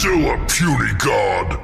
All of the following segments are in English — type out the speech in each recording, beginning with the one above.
still a puny god.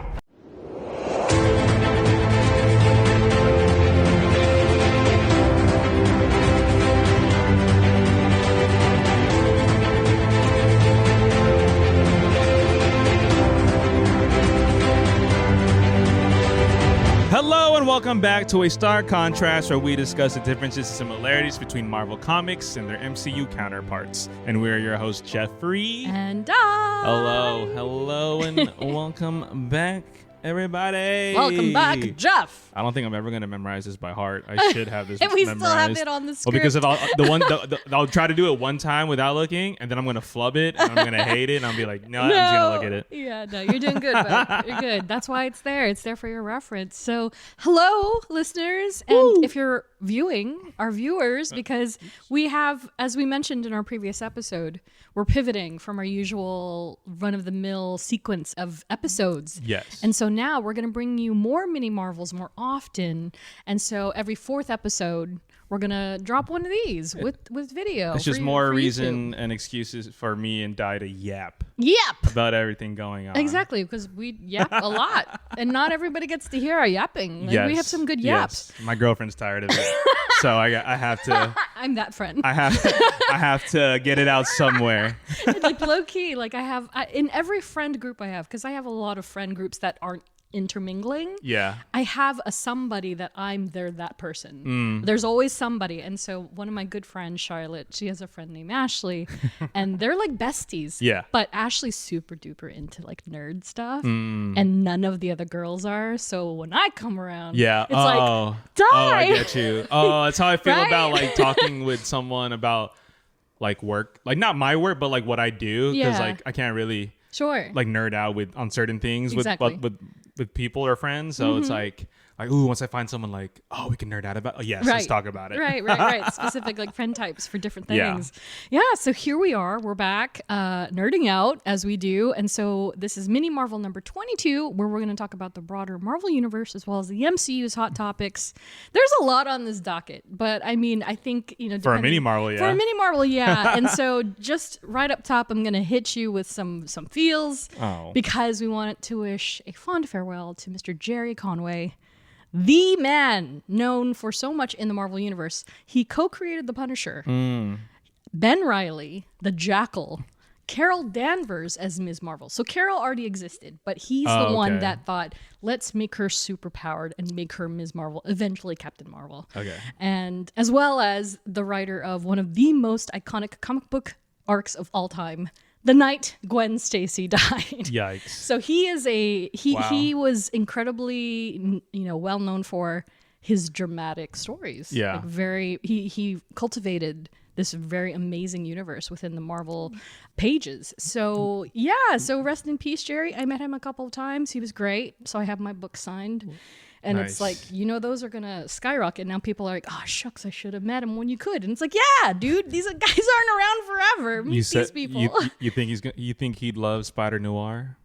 Hello and welcome back to A Stark Contrast, where we discuss the differences and similarities between Marvel Comics and their MCU counterparts. And we're your hosts, Geoffrey and Dai. Hello, and welcome back, everybody. Welcome back, Jeff. I don't think I'm ever going to memorize this by heart. I should have this and we memorized. still have it on the script. Well, because if I'll try to do it one time without looking, and then I'm going to flub it, and I'm going to hate it, and I'll be like, no, I'm just going to look at it. Yeah, no, you're doing good, bud. You're good. That's why it's there. It's there for your reference. So, hello, listeners. And if you're viewing, our viewers, because we have, as we mentioned in our previous episode, we're pivoting from our usual run-of-the-mill sequence of episodes. Yes. And so now we're going to bring you more mini Marvels more often. And so every fourth episode, we're going to drop one of these with video. It's just more reason and excuses for me and Dai to yap about everything going on. Exactly, because we yap a lot, and not everybody gets to hear our yapping. Like, we have some good yaps. Yes. My girlfriend's tired of it, so I have to. I'm that friend. I have to get it out somewhere. Like low key, like in every friend group I have, because I have a lot of friend groups that aren't intermingling. Yeah. I have a somebody that they're that person. There's always somebody. And so one of my good friends, Charlotte, she has a friend named Ashley, and they're like besties. Yeah. But Ashley's super duper into like nerd stuff, and none of the other girls are. So when I come around, it's like, Dai! I get you. Oh, that's how I feel Right? about like talking with someone about like work, like not my work, but like what I do, because like I can't really like nerd out on certain things with people or friends. So it's like, ooh, once I find someone like, oh, we can nerd out about, let's talk about it. Right. Specific like friend types for different things. Yeah. So here we are. We're back nerding out as we do. And so this is Mini Marvel number 22, where we're going to talk about the broader Marvel universe as well as the MCU's hot topics. There's a lot on this docket, but I mean, I think, for a Mini Marvel, For a Mini Marvel, yeah. And so just right up top, I'm going to hit you with some feels because we wanted to wish a fond farewell to Mr. Jerry Conway, the man known for so much in the Marvel Universe. He co-created The Punisher, Ben Reilly, the Jackal, Carol Danvers as Ms. Marvel. So Carol already existed, but he's the one that thought, let's make her superpowered and make her Ms. Marvel, eventually Captain Marvel. Okay. And as well as the writer of one of the most iconic comic book arcs of all time, the night Gwen Stacy died. Yikes. So he is he was incredibly, well known for his dramatic stories. Yeah. Like he cultivated this very amazing universe within the Marvel pages. So so rest in peace, Jerry. I met him a couple of times. He was great. So I have my book signed. And it's like, those are going to skyrocket. Now people are like, oh, shucks, I should have met him when you could. And it's like, yeah, dude, these guys aren't around forever. Meet these people. You think he'd love Spider Noir?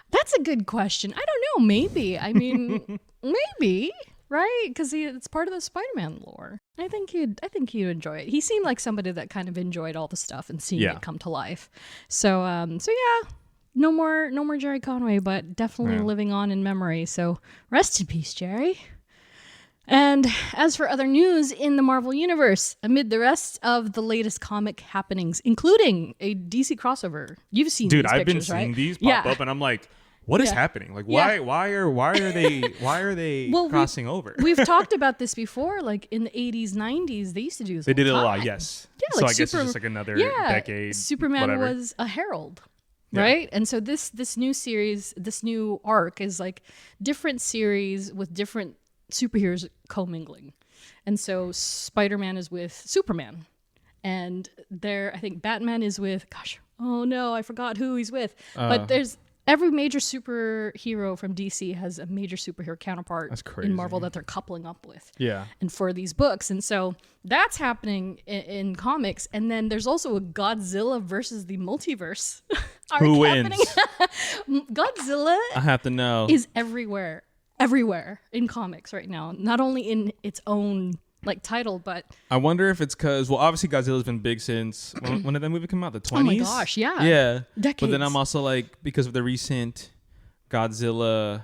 That's a good question. I don't know. Maybe. I mean, maybe. Right? Because it's part of the Spider-Man lore. I think he'd enjoy it. He seemed like somebody that kind of enjoyed all the stuff and seeing it come to life. So yeah. No more Jerry Conway, but definitely living on in memory. So rest in peace, Jerry. And as for other news in the Marvel Universe, amid the rest of the latest comic happenings, including a DC crossover, you've seen these I've pictures, been seeing right? these pop up, and I'm like, what is happening? Like, why are they crossing over? We've talked about this before. Like in the 80s, 90s, they used to do this. They did it a lot, yes. Yeah, so I guess it's just like another decade. Superman was a herald. Right? And so this new series, this new arc is like different series with different superheroes commingling. And so Spider-Man is with Superman. And I think Batman is with, I forgot who he's with. But there's every major superhero from DC has a major superhero counterpart in Marvel that they're coupling up with. Yeah. And for these books. And so that's happening in comics. And then there's also a Godzilla versus the multiverse. Who wins? Godzilla, I have to know, is everywhere in comics right now. Not only in its own like title, but I wonder if it's because, well, obviously Godzilla's been big since when did that movie come out? The 20s? Oh my gosh, yeah. Yeah. Decades. But then I'm also like, because of the recent Godzilla,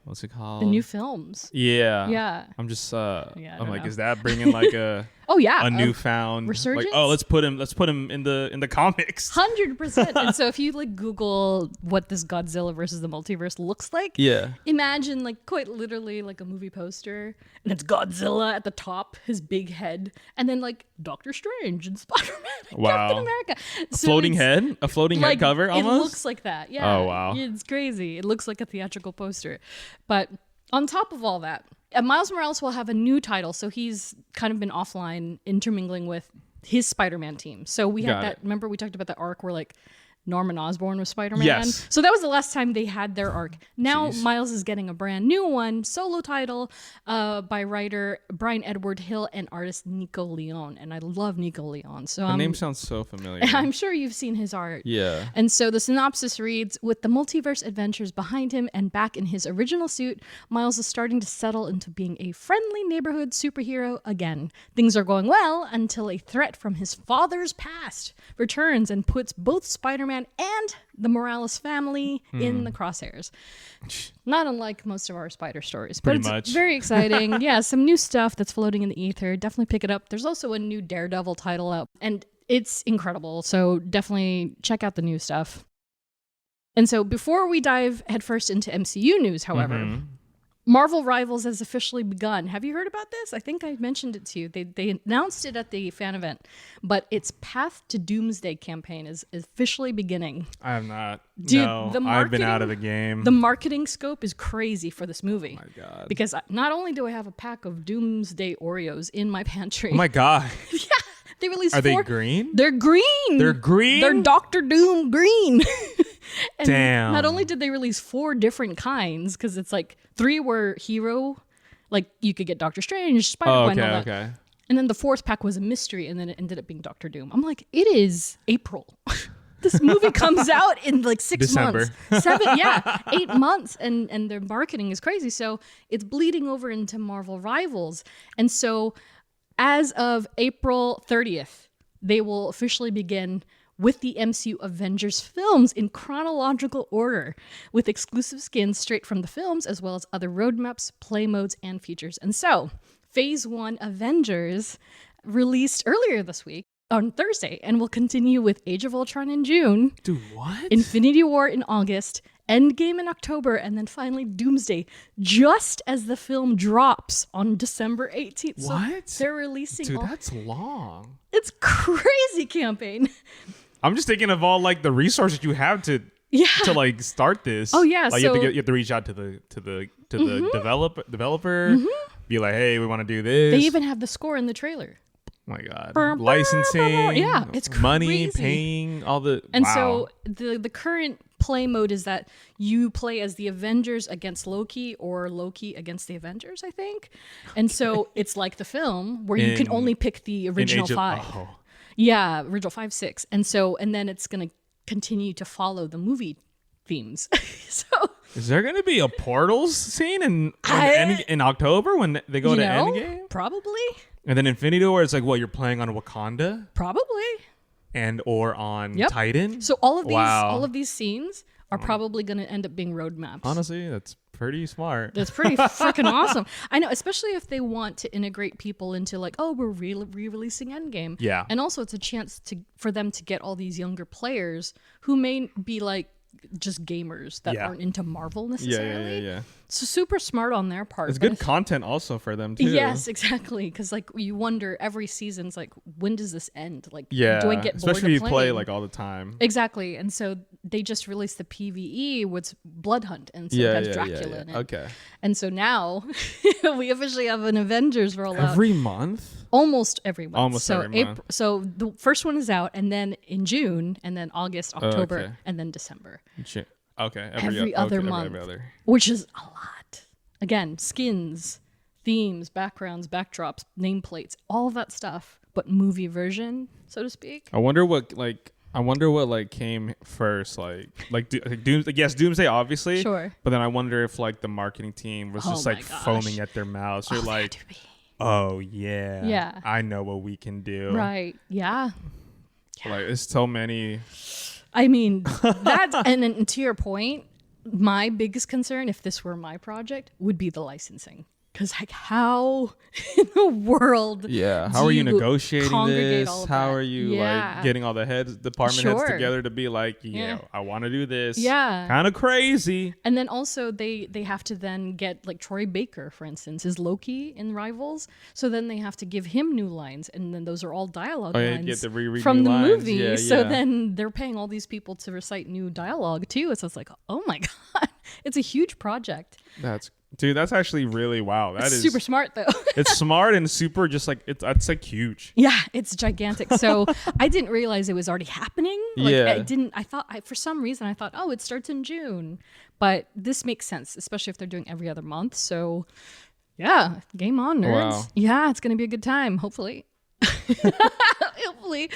what's it called? The new films. Yeah. Yeah. I'm just, Yeah, I'm like, is that bringing like a oh yeah, a newfound resurgence? Like, oh, let's put him in the comics. 100%. And so if you like Google what this Godzilla versus the multiverse looks like, Yeah. imagine like quite literally like a movie poster, and it's Godzilla at the top, his big head, and then like Doctor Strange and Spider-Man and Captain America. A floating head cover almost? It looks like that. Yeah. Oh wow. It's crazy. It looks like a theatrical poster. But on top of all that, Miles Morales will have a new title, so he's kind of been offline, intermingling with his Spider-Man team. So we had that. Remember, we talked about the arc where like Norman Osborn was Spider-Man. Yes. So that was the last time they had their arc. Now Miles is getting a brand new one, solo title, by writer Brian Edward Hill and artist Nico Leon. And I love Nico Leon. So the name sounds so familiar. I'm sure you've seen his art. Yeah. And so the synopsis reads, with the multiverse adventures behind him and back in his original suit, Miles is starting to settle into being a friendly neighborhood superhero again. Things are going well until a threat from his father's past returns and puts both Spider-Man and the Morales family in the crosshairs. Not unlike most of our spider stories. But it's very exciting. Yeah, some new stuff that's floating in the ether. Definitely pick it up. There's also a new Daredevil title out, and it's incredible. So definitely check out the new stuff. And so before we dive headfirst into MCU news, however, Marvel Rivals has officially begun. Have you heard about this? I think I mentioned it to you. They announced it at the fan event, but its Path to Doomsday campaign is officially beginning. I have not. Dude, no, I've been out of the game. The marketing scope is crazy for this movie. Oh my God. Because not only do I have a pack of Doomsday Oreos in my pantry. Oh my God. Yeah. They released Are they green? They're green. They're green? They're Dr. Doom green. And damn. Not only did they release 4 different kinds, because it's like 3 were hero, like you could get Doctor Strange, Spider-Man, all that. Okay. And then the 4th pack was a mystery, and then it ended up being Doctor Doom. I'm like, it is April. This movie comes out in like 6 months. 8 months, and their marketing is crazy. So it's bleeding over into Marvel Rivals. And so as of April 30th, they will officially begin with the MCU Avengers films in chronological order, with exclusive skins straight from the films, as well as other roadmaps, play modes, and features. And so, Phase 1 Avengers released earlier this week on Thursday, and will continue with Age of Ultron in June. Dude, what? Infinity War in August, Endgame in October, and then finally Doomsday, just as the film drops on December 18th. What? So they're releasing Dude, that's long. It's crazy campaign. I'm just thinking of all like the resources you have to like start this. Oh yeah, like so you have to reach out to the developer, be like, hey, we want to do this. They even have the score in the trailer. Oh my God, licensing, yeah, it's money, crazy. Paying all the so the current play mode is that you play as the Avengers against Loki, or Loki against the Avengers, I think. And so it's like the film where you can only pick the original 5. Yeah, original 5, 6. And then it's going to continue to follow the movie themes. So is there going to be a portals scene in October when they go to Endgame? Probably. And then Infinity War, it's like, what, you're playing on Wakanda? Probably. And or on Titan? So all of these scenes are probably going to end up being roadmaps. Honestly, that's pretty smart. That's pretty freaking awesome. I know, especially if they want to integrate people into like, oh, we're re-releasing Endgame. Yeah. And also it's a chance for them to get all these younger players who may be like just gamers that aren't into Marvel necessarily. Yeah. So super smart on their part. It's good content also for them too. Yes, exactly. Because like you wonder every season's like, when does this end? Like, do I get bored especially if of you play like all the time. Exactly. And so they just released the PvE with Blood Hunt, and so it has Dracula in it. Okay. And so now we officially have an Avengers rollout. Every month? Almost every month. Every month. So the first one is out, and then in June, and then August, October, and then December. Okay. Every other month. Which is a lot. Again, skins, themes, backgrounds, backdrops, nameplates, all of that stuff, but movie version, so to speak. I wonder what came first, Doomsday obviously. Sure. But then I wonder if like the marketing team was just like foaming at their mouths, or like Oh, yeah. Yeah. I know what we can do. Right. Yeah. Like, there's so many. I mean, that's, and then to your point, my biggest concern, if this were my project, would be the licensing. Because, like, how in the world? Yeah. How are you negotiating this? How are you like getting all the department heads together to be like, I want to do this. Yeah. Kind of crazy. And then also they have to then get, like, Troy Baker, for instance, is Loki in Rivals. So then they have to give him new lines, and then those are all dialogue lines from the movie. Yeah, so then they're paying all these people to recite new dialogue too. So it's like, oh my god, it's a huge project. That's actually really wow. That is super smart though. It's smart and super just like it's like huge. Yeah, it's gigantic. So I didn't realize it was already happening. I thought for some reason I thought, oh, it starts in June. But this makes sense, especially if they're doing every other month. So yeah, game on, nerds. Wow. Yeah, it's gonna be a good time, hopefully. Hopefully.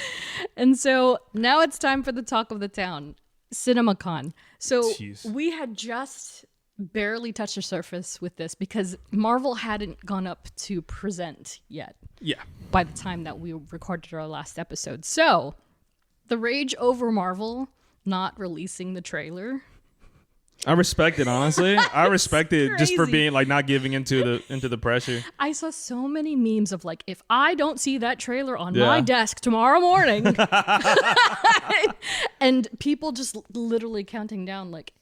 And so now it's time for the talk of the town, CinemaCon. So we had just barely touched the surface with this because Marvel hadn't gone up to present yet. Yeah. By the time that we recorded our last episode. So the rage over Marvel not releasing the trailer. I respect it, honestly. I respect it just for being like not giving into the pressure. I saw so many memes of like, if I don't see that trailer on my desk tomorrow morning, and people just literally counting down like,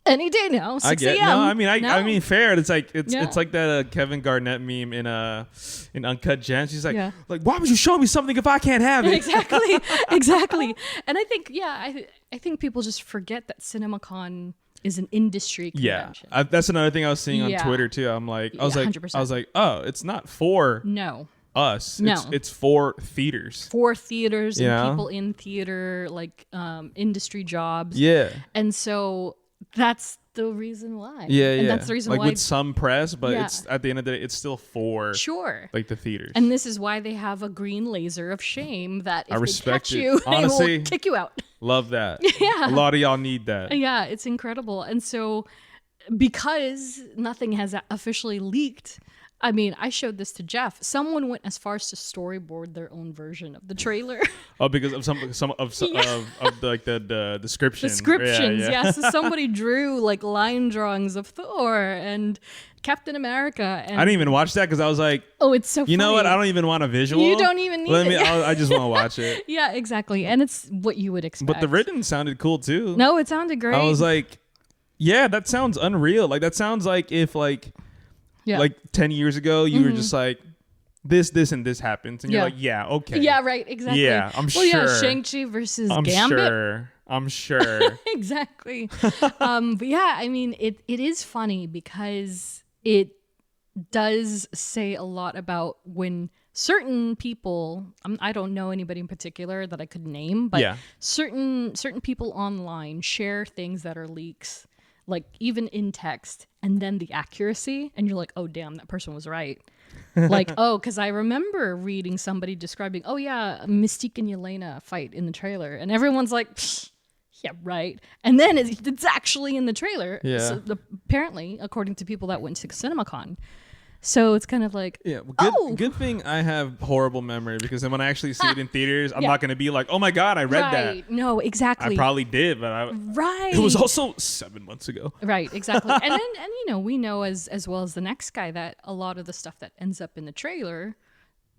any day now, 6 a.m. No, I mean, fair. It's like it's like that Kevin Garnett meme in Uncut Gems. She's like, why would you show me something if I can't have it? Exactly. And I think, I think people just forget that CinemaCon is an industry convention. Yeah, that's another thing I was seeing on Twitter too. I was like, oh, it's not for us. No, it's for theaters. For theaters and people in theater, like industry jobs. Yeah, and so. That's the reason why. Yeah, and that's the reason like why. Like with some press, but it's at the end of the day, it's still for like the theaters. And this is why they have a green laser of shame that if they catch you, honestly, they will kick you out. Love that. Yeah. A lot of y'all need that. Yeah, it's incredible. And so because nothing has officially leaked, I mean, I showed this to Jeff. Someone went as far as to storyboard their own version of the trailer. Oh, because of some of the description. Descriptions, yeah. So somebody drew like line drawings of Thor and Captain America. And I didn't even watch that because I was like, oh, it's so funny. You know what? I don't even want a visual. You don't even need it. I just want to watch it. Yeah, exactly. And it's what you would expect. But the written sounded cool too. No, it sounded great. I was like, yeah, that sounds unreal. Like that sounds like if like 10 years ago, you were just like, this, and this happens. And you're like, yeah, okay. Yeah, right, exactly. Yeah, I'm sure. Yeah, Shang-Chi versus Gambit. I'm sure. Exactly. But yeah, I mean, it is funny because it does say a lot about when certain people, I don't know anybody in particular that I could name, but certain people online share things that are leaks, like even in text, and then the accuracy, and you're like, oh damn, that person was right. Like, oh, because I remember reading somebody describing, oh yeah, Mystique and Yelena fight in the trailer, and everyone's like, yeah, right. And then it's actually in the trailer. Yeah. So apparently, according to people that went to CinemaCon. So it's kind of like, good thing I have horrible memory, because then when I actually see it in theaters, I'm not going to be like, oh my God, I read that. No, exactly. I probably did, but it was also 7 months ago. Right, exactly. and we know as well as the next guy that a lot of the stuff that ends up in the trailer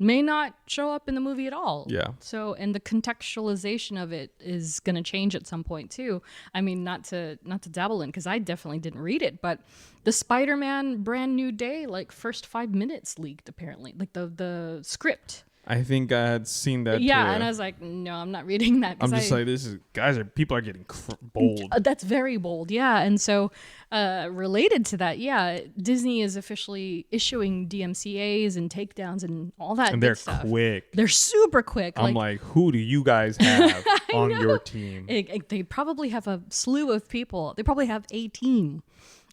may not show up in the movie at all. Yeah. So, and the contextualization of it is going to change at some point too. I mean, not to dabble in, because I definitely didn't read it, but the Spider-Man Brand New Day, like first 5 minutes leaked apparently, like the script. I think I had seen that. Yeah, too. And I was like, no, I'm not reading that. I'm just like, people are getting bold. That's very bold, yeah. And so, related to that, Disney is officially issuing DMCA's and takedowns and all that. And they're stuff. quick. They're super quick. I'm like, who do you guys have on your team? They probably have a slew of people. They probably have a team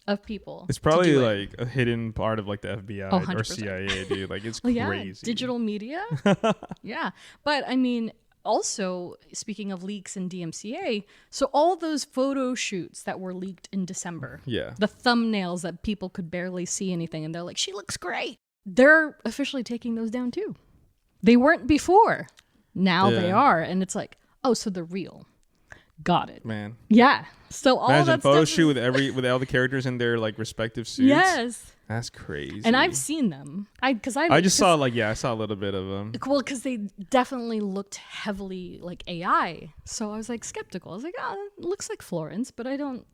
of people. It's probably like a hidden part of like the FBI or CIA, dude. Like it's crazy. Yeah, digital media. Yeah. But I mean, also speaking of leaks and DMCA, so all those photo shoots that were leaked in December. Yeah. The thumbnails that people could barely see anything, and they're like, she looks great. they're officially taking those down too. They weren't before. Now they are. And it's like, oh, so they're real. Got it. Man. Yeah. So all Imagine that photo stuff shoot with all the characters in their like respective suits. Yes. That's crazy. And I've seen them. I saw a little bit of them. Well, because they definitely looked heavily like AI. So I was like skeptical. I was like, oh, it looks like Florence, but I don't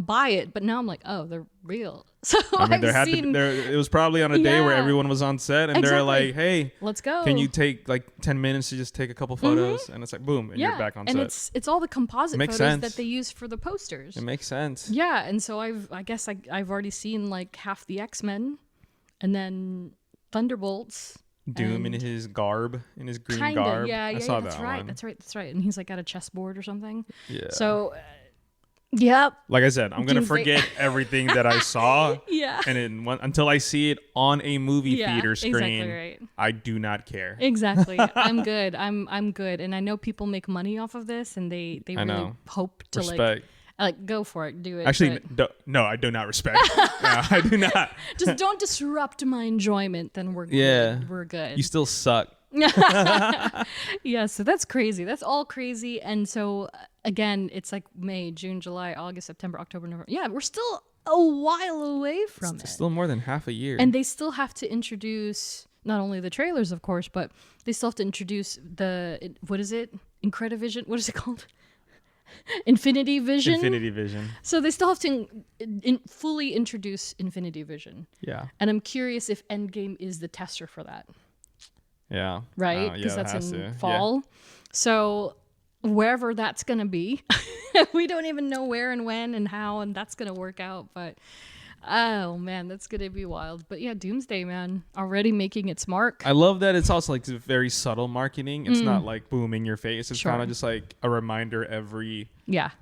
buy it. But now I'm like, oh, they're real. So I mean, it was probably on a day where everyone was on set and they're like, hey, let's go. Can you take like 10 minutes to just take a couple photos? And it's like, boom, and you're back on set. And it's all the composite photos that they use for the posters. It makes sense. Yeah. And so I guess I've already seen like half the X-Men and then Thunderbolts. Doom in his garb, in his green garb. Yeah, I saw that's that right. one. That's right. And he's like at a chessboard or something. Yeah. So, yep. Like I said, I'm going to forget everything that I saw. Yeah. And until I see it on a movie theater screen, exactly right. I do not care. Exactly. I'm good. I'm good. And I know people make money off of this and they really hope to like go for it, do it. Actually, no, I do not respect. No, I do not. Just don't disrupt my enjoyment, then we're good. We're good. You still suck. Yeah, so that's crazy. That's all crazy. And so again, it's like May, June, July, August, September, October, November. Yeah, we're still a while away from it. Still more than half a year. And they still have to introduce not only the trailers, of course, but they still have to introduce what is it? Incredivision? What is it called? Infinity Vision. So they still have to fully introduce Infinity Vision. Yeah. And I'm curious if Endgame is the tester for that. Yeah. Right? Because that's in fall. Yeah. So wherever that's going to be, we don't even know where and when and how, and that's going to work out. But oh man, that's going to be wild. But yeah, Doomsday, man, already making its mark. I love that it's also like very subtle marketing. It's not like boom in your face. It's kind of just like a reminder every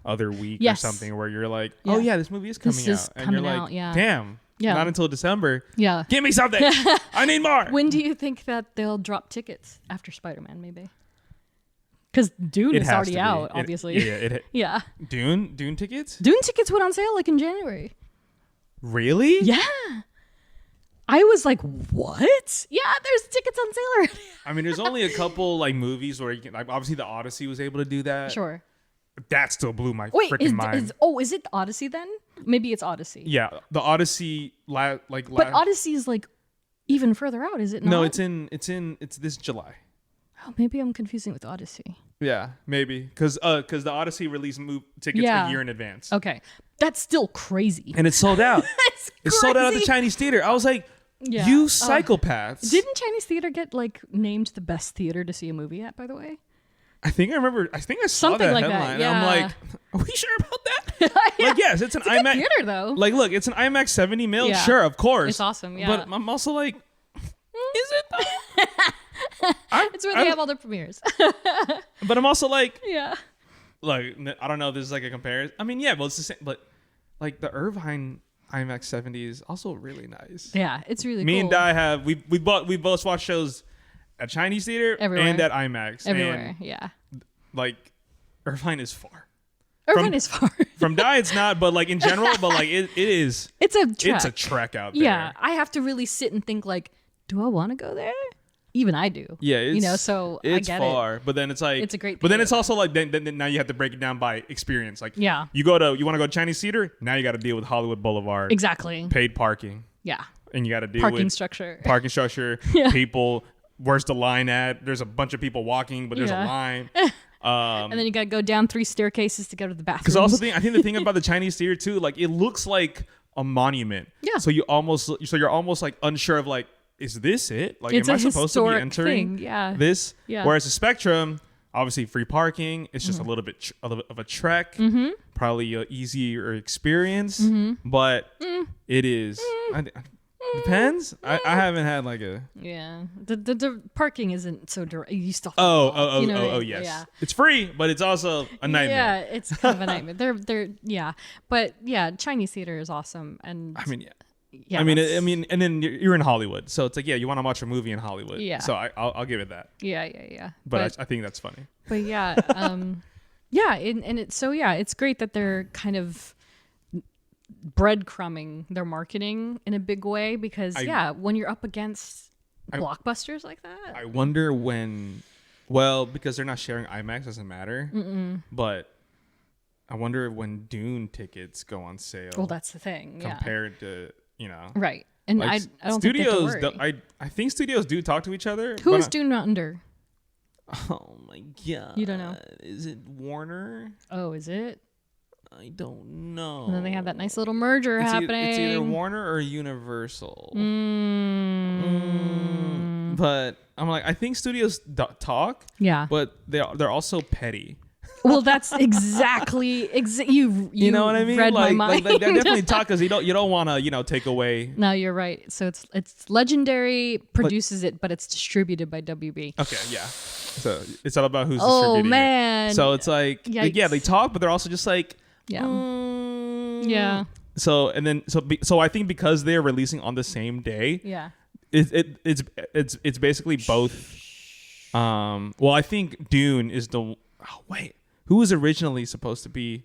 other week or something where you're like, oh yeah, this movie is coming out. And you're like, damn. Yeah. Not until December. Yeah. Give me something. I need more. When do you think that they'll drop tickets after Spider-Man, maybe? Because Dune is already out, obviously. Yeah. Dune tickets? Dune tickets went on sale like in January. Really? Yeah. I was like, what? Yeah, there's tickets on sale already. I mean, there's only a couple like movies where you can, like, obviously the Odyssey was able to do that. Sure. That still blew my freaking mind. Is it the Odyssey then? Maybe it's Odyssey. Yeah, the Odyssey But Odyssey is like even further out, is it not? No, it's this July. Oh, maybe I'm confusing with Odyssey. Yeah, maybe because the Odyssey released tickets a year in advance. Okay, that's still crazy. And it's sold out. It's sold out at the Chinese theater. I was like, you psychopaths. Didn't Chinese theater get like named the best theater to see a movie at, by the way? I think I saw something that like headline. That, yeah. I'm like, are we sure about that? Like, yes, it's an IMAX theater though. Like, look, it's an IMAX 70 mil. Yeah. Sure, of course. It's awesome. Yeah. But I'm also like, is it though? It's where they have all their premieres. But I'm also like, yeah. Like, I don't know if this is like a comparison. I mean, yeah, well, it's the same. But like the Irvine IMAX 70 is also really nice. Yeah, it's really cool. Me and Dai we both watched shows at Chinese theater and at IMAX. Everywhere, and, like, Irvine is far. Irvine is far. From Dai, it's not, but like in general, but like it is. It's a trek. It's a trek out there. Yeah, I have to really sit and think like, do I want to go there? Even I do. Yeah, so it's I get far, it. But then it's like it's a great. But then it's also like then now you have to break it down by experience. Like you want to go to Chinese theater, now you got to deal with Hollywood Boulevard. Exactly. Paid parking. Yeah. And you got to deal parking with structure. People. Where's the line at? There's a bunch of people walking, but there's a line. And then you got to go down 3 staircases to go to the bathroom. Because also I think the thing about the Chinese theater too, like it looks like a monument. Yeah. So you're almost like unsure of like, is this it? Like, am I supposed to be entering this? Yeah. Whereas the Spectrum, obviously free parking. It's just a little bit of a trek. Mm-hmm. Probably an easier experience, but it is. Depends. I haven't had like a. Yeah. The parking isn't so direct. You still. Yes. Yeah. It's free, but it's also a nightmare. Yeah, it's kind of a nightmare. But yeah, Chinese theater is awesome, and I mean, yeah. Yeah, I mean, and then you're in Hollywood, so it's like, yeah, you want to watch a movie in Hollywood. Yeah. So I'll give it that. Yeah. But I think that's funny. But yeah, and it's great that they're kind of breadcrumbing their marketing in a big way because when you're up against blockbusters like that, I wonder when. Well, because they're not sharing IMAX, doesn't matter. But I wonder when Dune tickets go on sale. Well, that's the thing. Compared to right. And like I don't studios. think they have to worry. I think studios do talk to each other. Who is Dune under? Oh my god! You don't know? Is it Warner? Oh, is it? I don't know. And then they have that nice little merger happening. It's either Warner or Universal. But I'm like, I think studios talk. Yeah. But they're also petty. Well, that's exactly you know what I mean? Read my mind. They definitely talk because you don't want to take away. No, you're right. So it's Legendary produces it, but it's distributed by WB. Okay, yeah. So it's all about who's distributing man. it. So it's like they talk, but they're also just like yeah. So and then so I think because they're releasing on the same day. Yeah. It's basically both. Well, I think Dune is the. Oh wait. Who was originally supposed to be?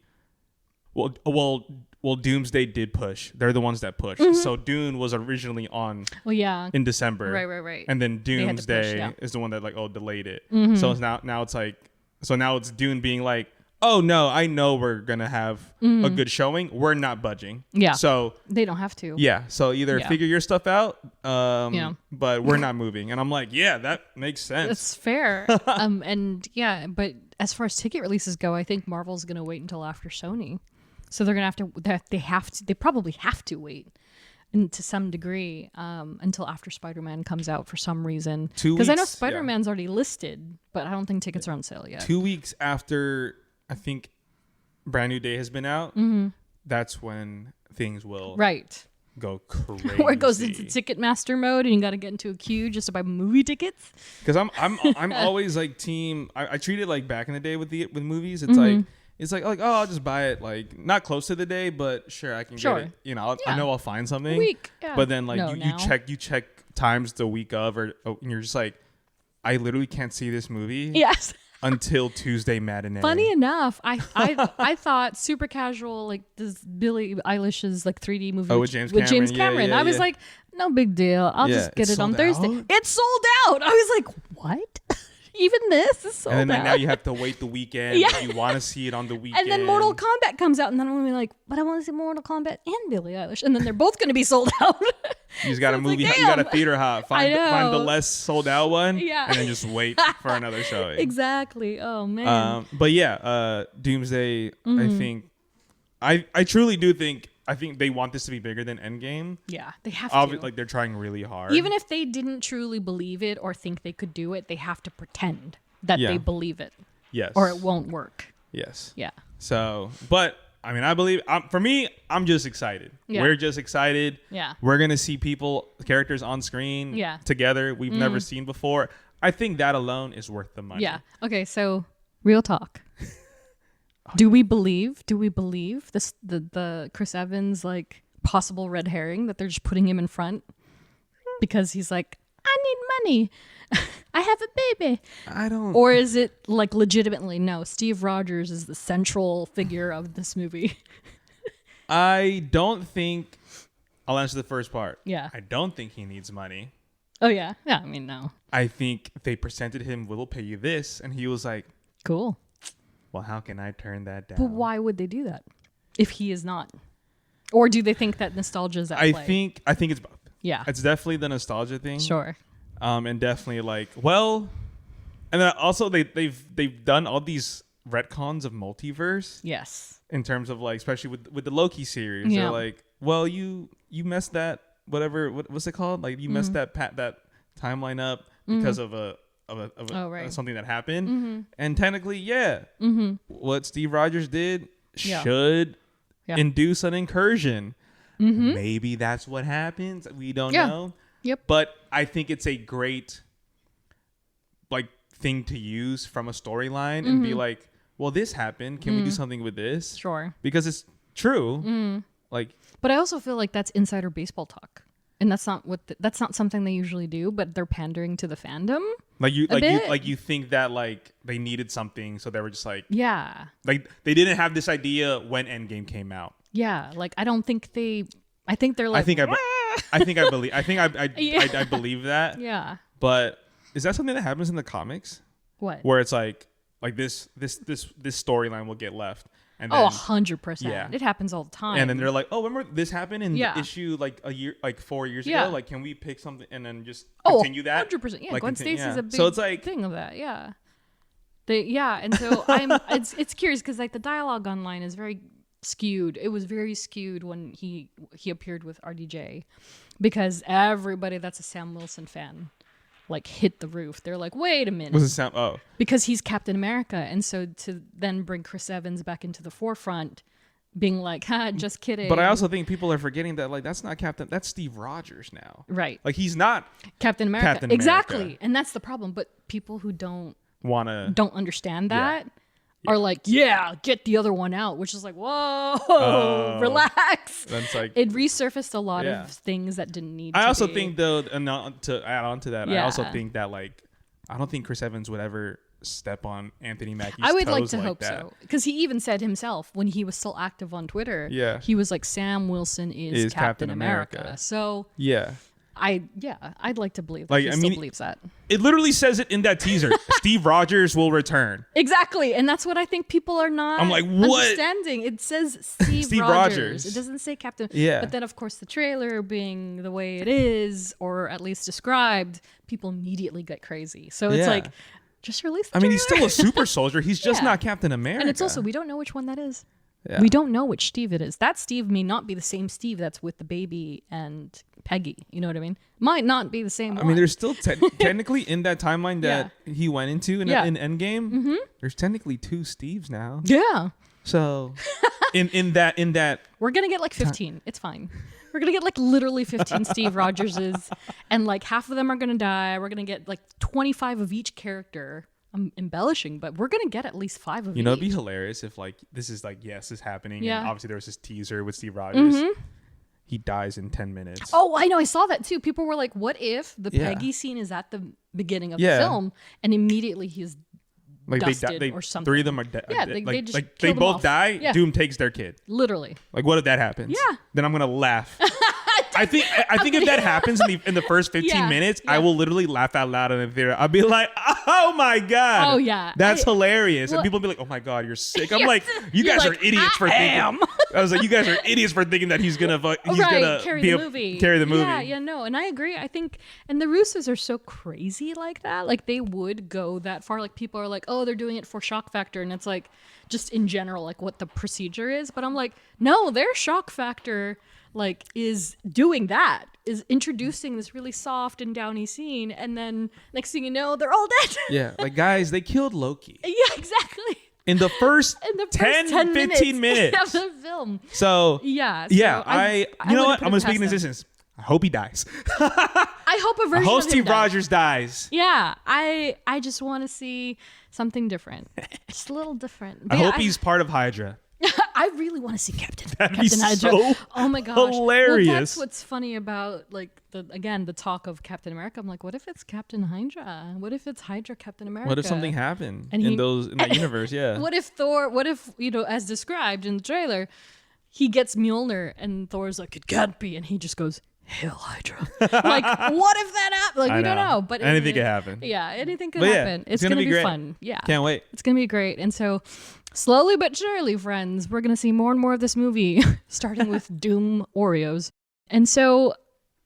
Well, Doomsday did push. They're the ones that pushed. So Dune was originally on. Well, yeah. In December. Right. And then Doomsday is the one that delayed it. So it's now it's like now it's Dune being like, oh no, I know we're gonna have a good showing. We're not budging. Yeah. So they don't have to. Yeah. So either figure your stuff out, but we're not moving. And I'm like, yeah, that makes sense. That's fair. And yeah, but as far as ticket releases go, I think Marvel's gonna wait until after Sony. So they're gonna they probably have to wait. And to some degree, until after Spider-Man comes out for some reason. 2 weeks. Because I know Spider-Man's already listed, but I don't think tickets are on sale yet. 2 weeks after I think Brand New Day has been out, that's when things will go crazy. Where it goes into Ticketmaster mode and you got to get into a queue just to buy movie tickets. Because I'm always like team. I treat it like back in the day with movies. It's like. It's like, oh, I'll just buy it, like, not close to the day, but sure, I can get it. You know, I know I'll find something. Week, yeah. But then, like, you check times the week of, and you're just like, I literally can't see this movie. Yes. Until Tuesday matinee. Funny enough, I thought Super Casual, like this Billie Eilish's like 3D movie with James Cameron. Yeah, I was like, no big deal. I'll just get it on Thursday. It's sold out. I was like, what? Even this is sold out. And then now you have to wait the weekend. If you want to see it on the weekend. And then Mortal Kombat comes out, and then I'm going to be like, but I want to see Mortal Kombat and Billie Eilish. And then they're both going to be sold out. You just got a movie. You got a theater hop. Find the less sold out one. Yeah. And then just wait for another showing. Exactly. Oh, man. But yeah, Doomsday, I truly do think, I think they want this to be bigger than Endgame. Yeah, they have to. Like, they're trying really hard. Even if they didn't truly believe it or think they could do it, they have to pretend that they believe it. Yes. Or it won't work. Yes. Yeah. So, but, I mean, I believe, for me, I'm just excited. Yeah. We're just excited. Yeah. We're going to see characters on screen together we've never seen before. I think that alone is worth the money. Yeah. Okay, so, real talk. Do we believe this the Chris Evans like possible red herring that they're just putting him in front because he's like, I need money, I have a baby? I don't. Or is it like legitimately no? Steve Rogers is the central figure of this movie. I don't think. I'll answer the first part. Yeah. I don't think he needs money. Oh yeah. I mean no. I think they presented him, we'll pay you this, and he was like, cool. Well, how can I turn that down? But why would they do that if he is not? Or do they think that nostalgia is at play? I think it's both. Yeah. It's definitely the nostalgia thing. Sure. And definitely like, well, and then also they've done all these retcons of multiverse. Yes. In terms of like, especially with the Loki series. Yeah. They're like, well, you messed that, whatever, what's it called? Like you messed that timeline up because of something that happened, and technically, what Steve Rogers did should induce an incursion. Maybe that's what happens. We don't know. Yep. But I think it's a great like thing to use from a storyline and be like, well, this happened. Can we do something with this? Sure. Because it's true. Like, but I also feel like that's insider baseball talk. And that's not that's not something they usually do, but they're pandering to the fandom. You think that like they needed something, so they were just like, yeah, like they didn't have this idea when Endgame came out. Yeah, like I don't think they. I think they're like. I believe. I believe that. Yeah. But is that something that happens in the comics? What? Where it's like this storyline will get left. And then, 100%. Yeah. It happens all the time. And then they're like, oh, remember this happened in the issue like a year, like 4 years ago? Like, can we pick something and then just continue that? 100%. Yeah, like, Gwen Stacy's a big so it's like, thing of that. Yeah. And so it's curious because like the dialogue online is very skewed. It was very skewed when he appeared with RDJ because everybody that's a Sam Wilson fan like hit the roof. They're like, wait a minute. Was it Sam? Oh. Because he's Captain America. And so to then bring Chris Evans back into the forefront, being like, just kidding. But I also think people are forgetting that like that's not Captain, that's Steve Rogers now. Right. Like he's not Captain America. Exactly. And that's the problem. But people who don't understand that are like, get the other one out, which is like, whoa, relax. That's like it resurfaced a lot of things that didn't need to I also be. think though, and to add on to that, I also think that like I don't think Chris Evans would ever step on Anthony Mackie's toes. I would like to hope that. so. Because he even said himself when he was still active on Twitter, he was like, Sam Wilson is Captain America. So I'd like to believe that he still believes that. It literally says it in that teaser. Steve Rogers will return. Exactly. And that's what I think people are not understanding. It says Steve Rogers. It doesn't say Captain. Yeah. But then, of course, the trailer being the way it is, or at least described, people immediately get crazy. So it's like, just release the trailer. He's still a super soldier. He's just not Captain America. And it's also, we don't know which one that is. Yeah. We don't know which Steve it is. That Steve may not be the same Steve that's with the baby and Peggy. You know what I mean? Might not be the same one. I mean, there's still technically in that timeline that he went into in Endgame, there's technically 2 Steves now. Yeah. So in that we're going to get like 15. It's fine. We're going to get like literally 15 Steve Rogerses, and like half of them are going to die. We're going to get like 25 of each character. I'm embellishing, but we're going to get at least 5 of each. It'd be hilarious if like this is like, yes, it's happening. Yeah. And obviously there was this teaser with Steve Rogers. He dies in 10 minutes. Oh, I know. I saw that too. People were like, what if the Peggy scene is at the beginning of the film and immediately he's like dusted or something? 3 of them are dead. Yeah, they both die. Yeah. Doom takes their kid. Literally. Like, what if that happens? Yeah. Then I'm going to laugh. I think if that happens in the first 15 minutes, I will literally laugh out loud in the theater. I'll be like, oh my God. Oh yeah. That's hilarious. And people will be like, oh my God, you're sick. I'm like, you guys are idiots for thinking. I was like, you guys are idiots for thinking that he's gonna carry the movie. Yeah, no. And I agree. I think, and the Russos are so crazy like that. Like they would go that far. Like people are like, oh, they're doing it for shock factor. And it's like, just in general, like what the procedure is. But I'm like, no, their shock factor like is doing that, is introducing this really soft and downy scene, and then next thing you know they're all dead. Yeah, like guys, they killed Loki. Yeah, exactly. In the first 10 15 minutes of the film. So I you know what, I'm gonna speak in existence. I hope he dies. I hope a version I hope of him Steve dies. Rogers dies. Yeah, I just want to see something different, just a little different. But I hope he's part of Hydra. I really want to see Captain Hydra. So oh my gosh, hilarious. Well, that's what's funny about like the talk of Captain America. I'm like, what if it's Captain Hydra? What if it's Hydra Captain America? What if something happened in that universe? Yeah. What if Thor? What if as described in the trailer, he gets Mjolnir and Thor's like, it can't be, and he just goes, Hail Hydra. Like, what if that happened? Like, we don't know. But anything could happen. Yeah, anything could happen. It's gonna be fun. Yeah, can't wait. It's gonna be great. And so, slowly but surely, friends, we're gonna see more and more of this movie, starting with Doom Oreos. And so,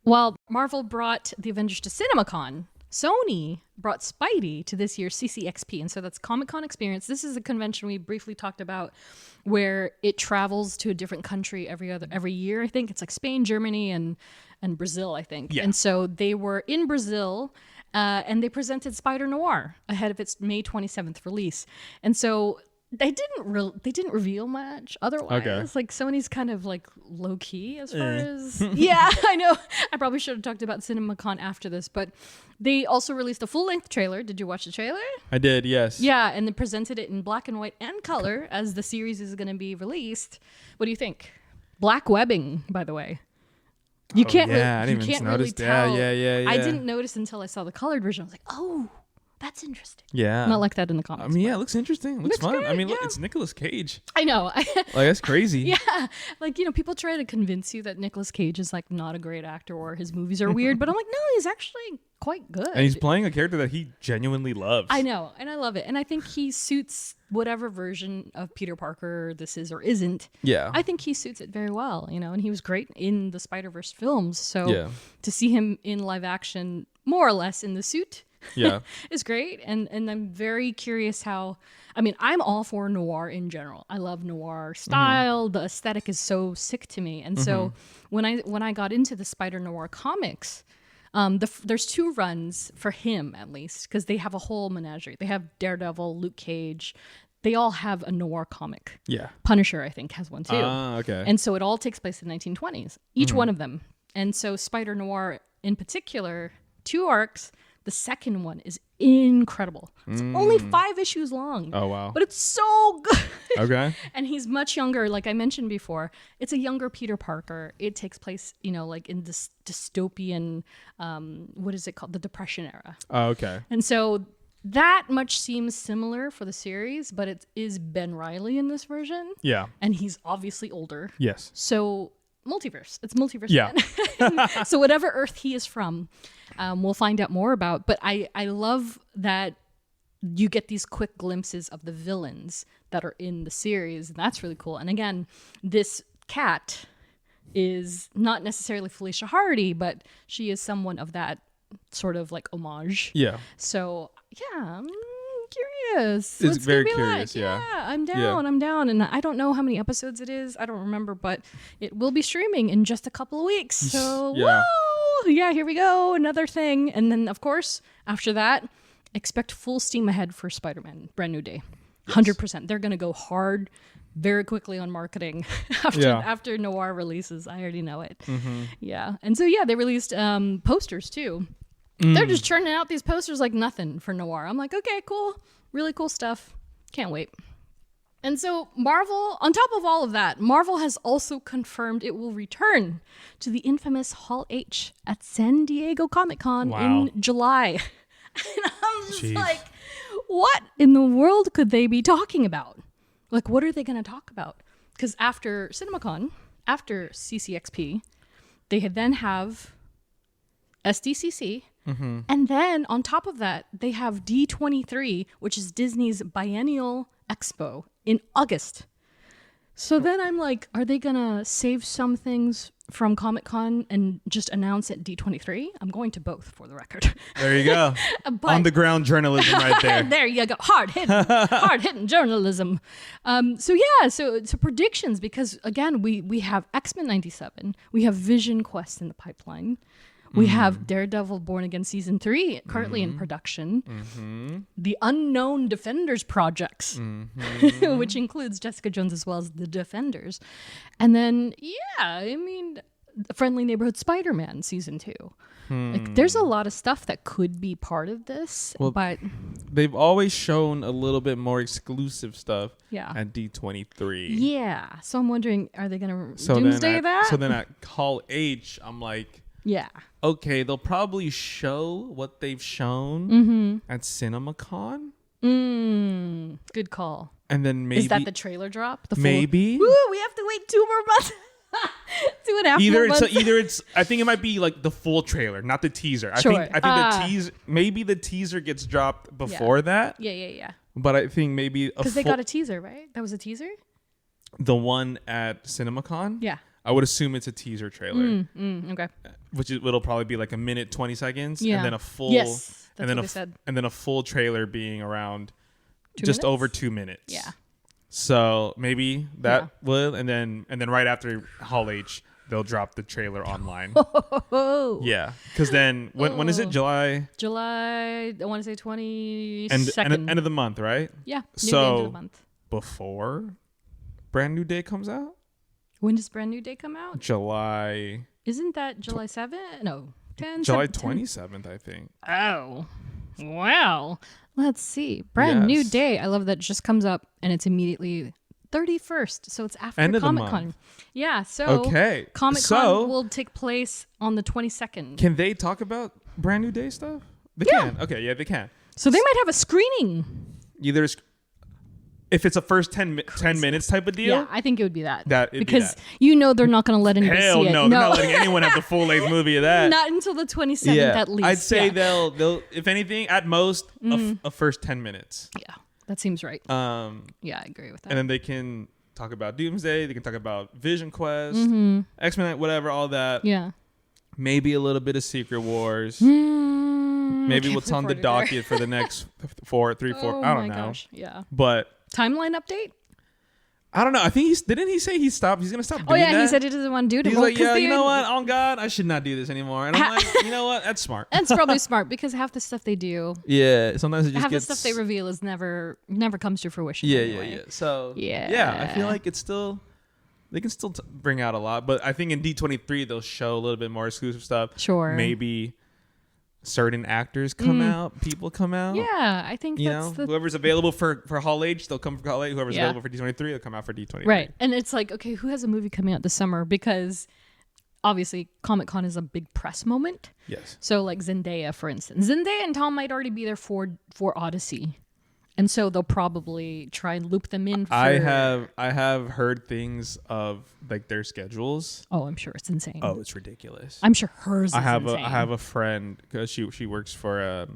while Marvel brought the Avengers to CinemaCon, Sony brought Spidey to this year's CCXP. And so that's Comic-Con Experience. This is a convention we briefly talked about where it travels to a different country every year. I think it's like Spain, Germany, and Brazil, I think. Yeah. And so they were in Brazil and they presented Spider-Noir ahead of its May 27th release. And so they didn't reveal much otherwise. Okay. Like Sony's kind of like low key as far as yeah, I know. I probably should have talked about CinemaCon after this, but they also released a full-length trailer. Did you watch the trailer? I did, yes. Yeah, and they presented it in black and white and color as the series is going to be released. What do you think? Black webbing, by the way. You can't really tell. Yeah. I didn't notice until I saw the colored version. I was like, oh, that's interesting. Yeah. Not like that in the comics. I mean, yeah, it looks interesting. It looks fun. Good, I mean, look, it's Nicolas Cage. I know. Like, that's crazy. Yeah. Like, people try to convince you that Nicolas Cage is like not a great actor or his movies are weird, but I'm like, no, he's actually quite good. And he's playing a character that he genuinely loves. I know, and I love it. And I think he suits whatever version of Peter Parker this is or isn't. Yeah. I think he suits it very well, and he was great in the Spider-Verse films. So to see him in live action, more or less in the suit, is great. And I'm very curious how, I'm all for noir in general. I love noir style. The aesthetic is so sick to me. And so when I got into the Spider Noir comics, there's 2 runs for him, at least, because they have a whole menagerie. They have Daredevil, Luke Cage. They all have a noir comic. Yeah. Punisher, I think, has one too. Okay. And so it all takes place in the 1920s, each one of them. And so Spider Noir in particular, 2 arcs. The second one is incredible. It's only 5 issues long. Oh, wow. But it's so good. Okay. And he's much younger. Like I mentioned before, it's a younger Peter Parker. It takes place, like in this dystopian, what is it called? The Depression era. Oh, okay. And so that much seems similar for the series, but it is Ben Reilly in this version. Yeah. And he's obviously older. Yes. So multiverse. It's multiverse. Yeah. So whatever Earth he is from, we'll find out more about. But I love that you get these quick glimpses of the villains that are in the series. And that's really cool. And again, this cat is not necessarily Felicia Hardy, but she is someone of that sort of like homage. Yeah. So yeah, I'm curious. It's very curious. Yeah. I'm down. Yeah. I'm down. And I don't know how many episodes it is. I don't remember, but it will be streaming in just a couple of weeks. So whoa. Yeah, here we go. Another thing. And then of course, after that, expect full steam ahead for Spider-Man Brand New Day. 100%. They're going to go hard very quickly on marketing after Noir releases. I already know it. Yeah. And so they released posters too. They're just churning out these posters like nothing for Noir. I'm like, okay, cool. Really cool stuff. Can't wait. And so Marvel, on top of all of that, Marvel has also confirmed it will return to the infamous Hall H at San Diego Comic-Con in July. And I'm just like, what in the world could they be talking about? Like, what are they going to talk about? Because after CinemaCon, after CCXP, they then have SDCC. And then on top of that, they have D23, which is Disney's biennial expo in August. So then I'm like, are they going to save some things from Comic-Con and just announce at D23? I'm going to both, for the record. There you go. On the ground journalism right there. There you go. Hard-hitting journalism. So predictions, because again, we have X-Men 97. We have Vision Quest in the pipeline. We have Daredevil Born Again Season 3 currently in production. The Unknown Defenders projects, which includes Jessica Jones as well as the Defenders. And then, Friendly Neighborhood Spider-Man Season 2. Like, there's a lot of stuff that could be part of this, but they've always shown a little bit more exclusive stuff at D23. Yeah. So I'm wondering, are they going to doomsday that? So then at Hall H, I'm like, okay, they'll probably show what they've shown at CinemaCon. Good call. And then maybe... Is that the trailer drop? Maybe. Woo, we have to wait 2 more months. 2.5 more months. Either it's... I think it might be like the full trailer, not the teaser. Sure. I think the teaser... Maybe the teaser gets dropped before that. Yeah. But I think maybe... Because they got a teaser, right? That was a teaser? The one at CinemaCon? Yeah. I would assume it's a teaser trailer. Okay. It'll probably be like a minute 20 seconds, and then a full and then a full trailer being around over 2 minutes. Yeah. So maybe that will, and then right after Hall H, they'll drop the trailer online. Yeah, because then when is it? July. I want to say 22nd. And end of the month, right? Yeah. So end of the month. Before Brand New Day comes out. When does Brand New Day come out? July. Isn't that July 7th? No, 10. July 27th, I think. Oh, wow. Let's see. Brand New Day. I love that it just comes up and it's immediately 31st. So it's after Comic-Con. Yeah. So Comic-Con will take place on the 22nd. Can they talk about Brand New Day stuff? They can. Okay. Yeah, they can. So they might have a screening. Either if it's a first 10 minutes type of deal. Yeah, I think it would be that. Because you know they're not going to let anybody see it. Hell no, they're not letting anyone have the full length movie of that. Not until the 27th at least. I'd say they'll if anything at most a first 10 minutes. Yeah, that seems right. Yeah, I agree with that. And then they can talk about Doomsday. They can talk about Vision Quest, X-Men, whatever, all that. Yeah. Maybe a little bit of Secret Wars. Maybe what's on the docket for the next 4. I don't know. Gosh. Yeah. But timeline update? I don't know. I think didn't he say he's going to stop doing that? Oh yeah, he said he doesn't want to do it. He's like, yeah, you know what? On God, I should not do this anymore. And I'm like, you know what? That's smart. That's probably smart because half the stuff they do. Yeah, sometimes it just half gets... the stuff they reveal is never comes to fruition. Yeah, anyway. yeah. So yeah, I feel like it's still... They can still bring out a lot, but I think in D23 they'll show a little bit more exclusive stuff. Sure. Maybe certain actors come out, people come out. Yeah, I think whoever's available for Hall H, they'll come for Hall H. Whoever's available for D23, they'll come out for D23. Right, and it's like, okay, who has a movie coming out this summer? Because obviously Comic-Con is a big press moment. Yes. So like Zendaya, for instance, Zendaya and Tom might already be there for Odyssey. And so they'll probably try and loop them in. I have heard things of like their schedules. Oh, I'm sure it's insane. Oh, it's ridiculous. I'm sure hers is insane. I have a friend because she works for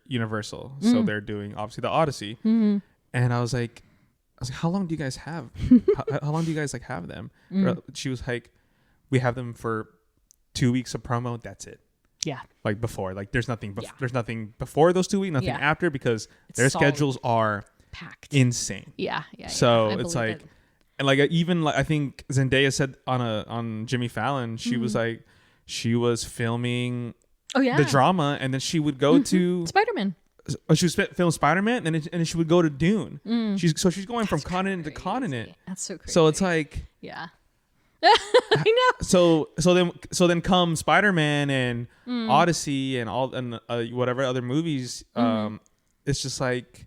Universal, so they're doing obviously the Odyssey. And I was like, how long do you guys have? how long do you guys like have them? She was like, we have them for 2 weeks of promo. That's it. Yeah. Like before, like there's nothing before those 2 weeks, nothing after, because their schedules are packed, insane. Yeah. So it's like, and like even like I think Zendaya said on Jimmy Fallon, she was like, she was filming the drama, and then she would go to Spider-Man. She was film Spider-Man, and then she would go to Dune. She's going from continent to continent. That's so crazy. So it's like, yeah. I know. So then come Spider-Man and Odyssey and all and whatever other movies. It's just like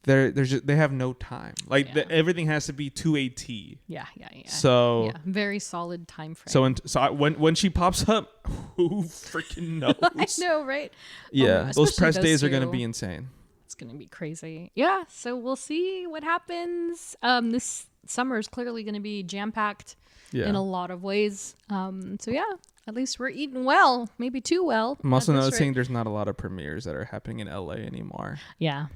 they have no time. Like everything has to be to a T. Yeah. So very solid time frame. When she pops up, who freaking knows? I know, right? Yeah, those press days are going to be insane. It's going to be crazy. Yeah. So we'll see what happens. This summer is clearly going to be jam-packed in a lot of ways. So yeah, at least we're eating well, maybe too well. I'm also noticing there's not a lot of premieres that are happening in LA anymore. Yeah.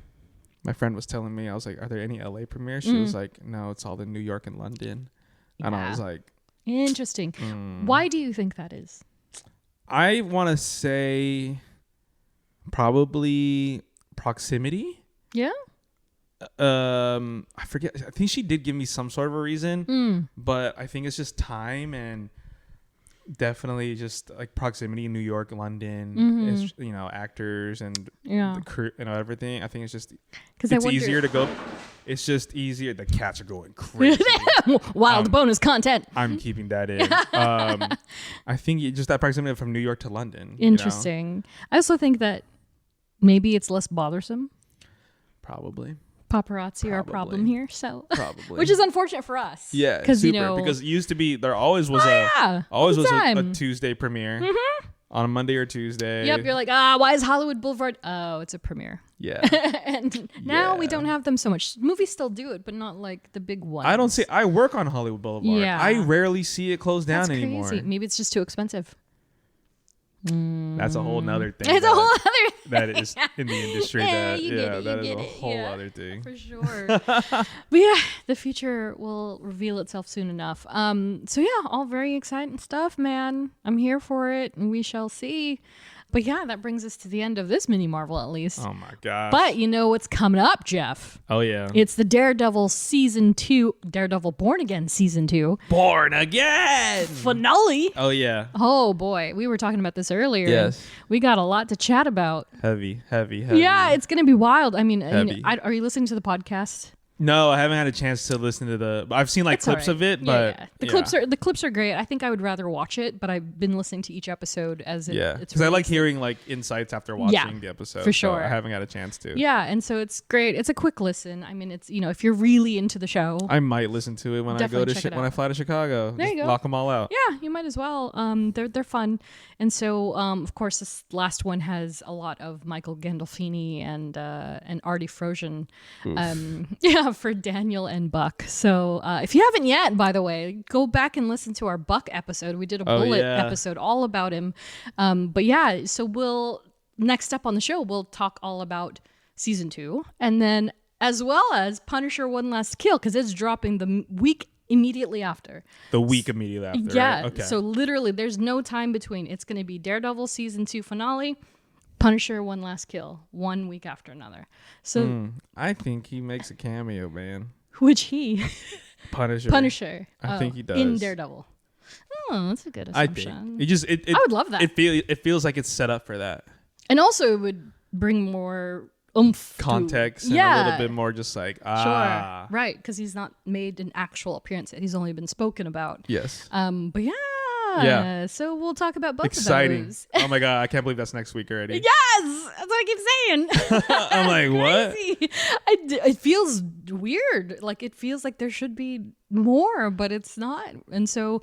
My friend was telling me, I was like, are there any LA premieres? She was like, no, it's all in New York and London. Yeah. And I was like, interesting. Why do you think that is? I want to say probably proximity. Yeah. I forget. I think she did give me some sort of a reason, but I think it's just time and definitely just like proximity in New York, London, is, actors and the crew and everything. I think it's just it's easier to go. It's just easier. The cats are going crazy. Wild bonus content. I'm keeping that in. I think just that proximity from New York to London. Interesting. I also think that maybe it's less bothersome. Probably. Paparazzi are a problem here, so probably, which is unfortunate for us. Yeah, because because it used to be there always was a Tuesday premiere on a Monday or Tuesday. Yep, you're like, why is Hollywood Boulevard? Oh, it's a premiere. Yeah, and now we don't have them so much. Movies still do it, but not like the big ones. I don't see. I work on Hollywood Boulevard. Yeah, I rarely see it close down anymore. Maybe it's just too expensive. That's a whole nother thing. It's a whole other thing. That is in the industry. That is a whole other thing. For sure. But yeah, the future will reveal itself soon enough. So yeah, all very exciting stuff, man. I'm here for it, and we shall see. But yeah, that brings us to the end of this mini Marvel, at least. Oh my gosh. But you know what's coming up, Jeff? Oh yeah. It's the Daredevil Season 2, Daredevil Born Again Season 2. Born Again! Finale. Oh yeah. Oh boy, we were talking about this earlier. Yes. We got a lot to chat about. Heavy. Yeah, it's going to be wild. I mean, are you listening to the podcast? No, I haven't had a chance to listen to the. I've seen like clips of it, but the clips are great. I think I would rather watch it, but I've been listening to each episode as it. Yeah, because I like hearing like insights after watching the episode. For sure, so I haven't got a chance to. Yeah, and so it's great. It's a quick listen. I mean, it's if you're really into the show, I might listen to it when I go to when I fly to Chicago. There you go. Lock them all out. Yeah, you might as well. They're fun, and so of course this last one has a lot of Michael Gandolfini and Artie Frozen. For Daniel and Buck. So if you haven't yet, by the way, go back and listen to our Buck episode. We did a Bullet episode all about him. But yeah, so next up on the show, we'll talk all about season 2, and then as well as Punisher One Last Kill, because it's dropping the week immediately after. The week immediately after. Yeah. Right? Okay. So literally, there's no time between. It's going to be Daredevil season 2 finale. Punisher One Last Kill, 1 week after another. So I think he makes a cameo, man. Which he? Punisher. I think he does. In Daredevil. Oh, that's a good assumption. I think. I would love that. It feels like it's set up for that. And also it would bring more oomph. Context and a little bit more just like, Sure. Right, because he's not made an actual appearance yet. He's only been spoken about. Yes. But yeah. So we'll talk about both of those. Oh my God. I can't believe that's next week already. Yes. That's what I keep saying. I'm like, what? It feels weird. Like it feels like there should be more, but it's not. And so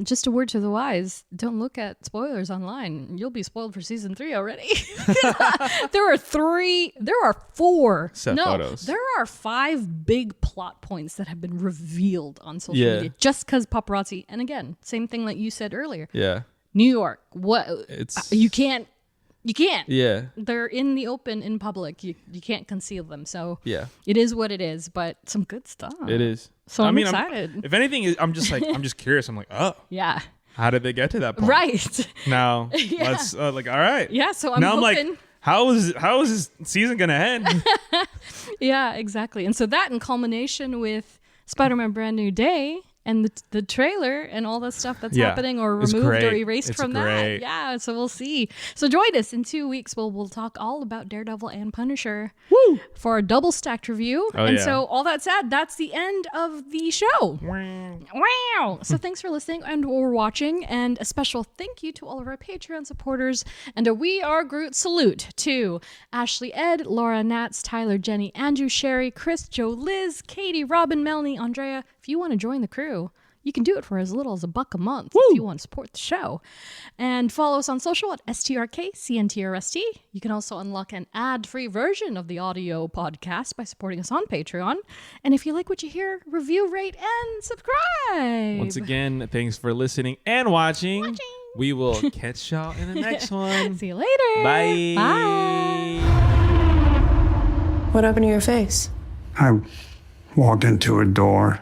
just a word to the wise, don't look at spoilers online. You'll be spoiled for season 3 already. There are 4 photos. There are 5 big plot points that have been revealed on social media just because paparazzi. And again, same thing that you said earlier. Yeah. New York. What you can't. Yeah. They're in the open in public. You can't conceal them. So it is what it is, but some good stuff. It is. So I'm excited. If anything, I'm just curious. I'm like, oh. Yeah. How did they get to that point? Right. Now, let's all right. Yeah, so I'm hoping. like, how is this season going to end? Yeah, exactly. And so that in culmination with Spider-Man Brand New Day and the trailer and all the stuff that's happening or removed or erased from that. Yeah, so we'll see. So join us in 2 weeks. We'll talk all about Daredevil and Punisher for a double stacked review. So all that said, that's the end of the show. Wow. So thanks for listening and or watching. And a special thank you to all of our Patreon supporters. And a We Are Groot salute to Ashley, Ed, Laura, Nats, Tyler, Jenny, Andrew, Sherry, Chris, Joe, Liz, Katie, Robin, Melanie, Andrea. If you want to join the crew, you can do it for as little as $1 a month if you want to support the show. And follow us on social at STRKCNTRST. You can also unlock an ad-free version of the audio podcast by supporting us on Patreon. And if you like what you hear, review, rate, and subscribe. Once again, thanks for listening and watching. We will catch y'all in the next one. See you later. Bye. Bye. What happened to your face? I walked into a door.